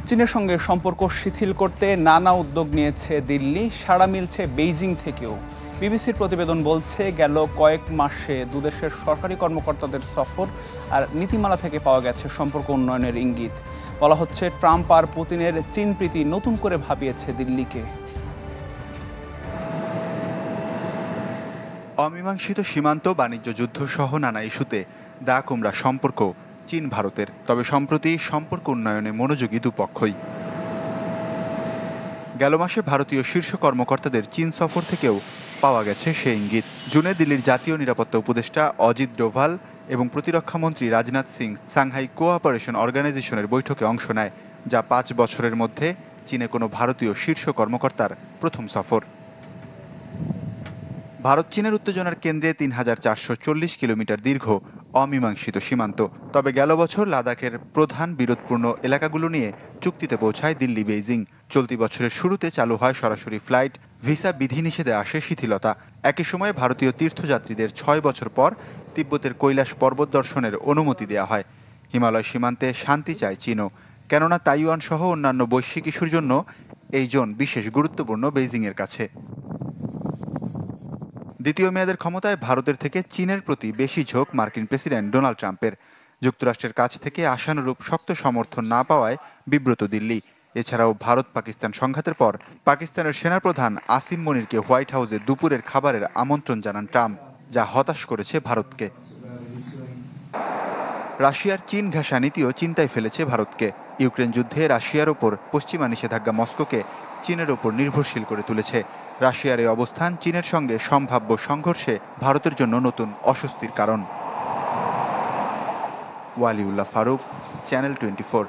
চীনের সঙ্গে সম্পর্ক শিথিল করতে নানা উদ্যোগ নিয়েছে দিল্লি, সাড়া মিলছে বেইজিং থেকেও। বিবিসির প্রতিবেদন বলছে, গেল কয়েক মাসে দুদেশের সরকারি কর্মকর্তাদের সফর আর নীতিমালা থেকে পাওয়া গেছে সম্পর্ক উন্নয়নের ইঙ্গিত। বলা হচ্ছে, ট্রাম্প আর পুতিনের চীন প্রীতি নতুন করে ভাবিয়েছে দিল্লিকে। অমীমাংসিত সীমান্ত, বাণিজ্য যুদ্ধ সহ নানা ইস্যুতে দা কুমড়া সম্পর্ক চীন ভারতের। তবে সম্প্রতি সম্পর্ক উন্নয়নে মনোযোগী দুপক্ষই। গেল মাসে ভারতীয় শীর্ষ কর্মকর্তাদের চীন সফর থেকেও পাওয়া গেছে সে ইঙ্গিত। জুনে দিল্লির জাতীয় নিরাপত্তা উপদেষ্টা অজিত ডোভাল এবং প্রতিরক্ষামন্ত্রী রাজনাথ সিং সাংহাই কোঅপারেশন অর্গানাইজেশনের বৈঠকে অংশ নেয়, যা 5 বছরের মধ্যে চীনে কোনো ভারতীয় শীর্ষ কর্মকর্তার প্রথম সফর। ভারত চীনের উত্তেজনার কেন্দ্রে ৩,৪৪০ কিলোমিটার দীর্ঘ অমীমাংসিত সীমান্ত। তবে গেল বছর লাদাখের প্রধান বিরোধপূর্ণ এলাকাগুলো নিয়ে চুক্তিতে পৌঁছায় দিল্লি বেইজিং। চলতি বছরের শুরুতে চালু হয় সরাসরি ফ্লাইট, ভিসা বিধিনিষেধে আসে শিথিলতা। একই সময়ে ভারতীয় তীর্থযাত্রীদের 6 বছর পর তিব্বতের কৈলাস পর্বত দর্শনের অনুমতি দেওয়া হয়। হিমালয় সীমান্তে শান্তি চায় চীনও, কেননা তাইওয়ান সহ অন্যান্য বৈশ্বিক ইস্যুর জন্য এই জোন বিশেষ গুরুত্বপূর্ণ বেইজিংয়ের কাছে। দ্বিতীয় মেয়াদের ক্ষমতায় ভারতের থেকে চীনের প্রতি বেশি ঝোঁক মার্কিন প্রেসিডেন্ট ডোনাল্ড ট্রাম্পের। যুক্তরাষ্ট্রের কাছ থেকে আশানুরূপ শক্ত সমর্থন না পাওয়ায় বিব্রত দিল্লি। এছাড়াও ভারত পাকিস্তান সংঘাতের পর পাকিস্তানের সেনাপ্রধান আসিম মনিরকে হোয়াইট হাউসে দুপুরের খাবারের আমন্ত্রণ জানান ট্রাম্প, যা হতাশ করেছে ভারতকে। রাশিয়ার চীন ঘেঁষা নীতিও চিন্তায় ফেলেছে ভারতকে। ইউক্রেন যুদ্ধে রাশিয়ার ওপর পশ্চিমা নিষেধাজ্ঞা মস্কোকে চীনের ওপর নির্ভরশীল করে তুলেছে। রাশিয়ার এই অবস্থান চীনের সঙ্গে সম্ভাব্য সংঘর্ষে ভারতের জন্য নতুন অস্বস্তির কারণ। ওয়ালিউল্লাহ ফারুক, চ্যানেল 24।